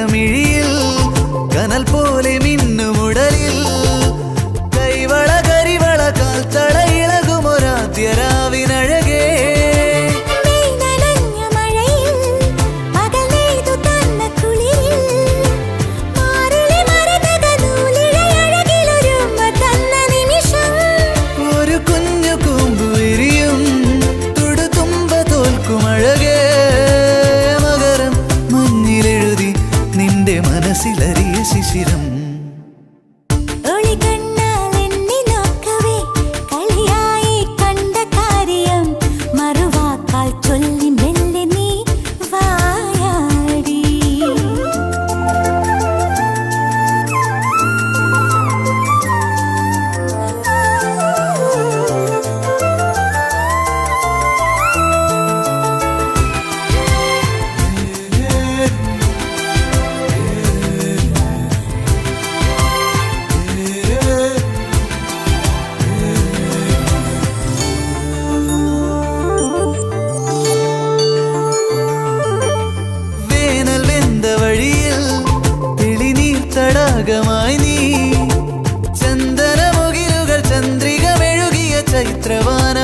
നീലമിഴിയിൽ കനൽ പോലെ മിന്നുമുടലിൽ കൈവള കരിവള കാൽത്തള ഇളകുമൊരാദ്യരാവിനഴകേ ഒരു കുഞ്ഞു കൂമ്പു വിരിയും തുടുതുമ്പ തോൽക്കുമഴകേ മകരം മഞ്ഞിലെഴുതി നിന്റെ മനസ്സിലറിയ ശിശിരം തടാകമായി നീ ചന്ദനമുകിലുകൾ ചന്ദ്രിക മെഴുകിയ ചൈത്രവാന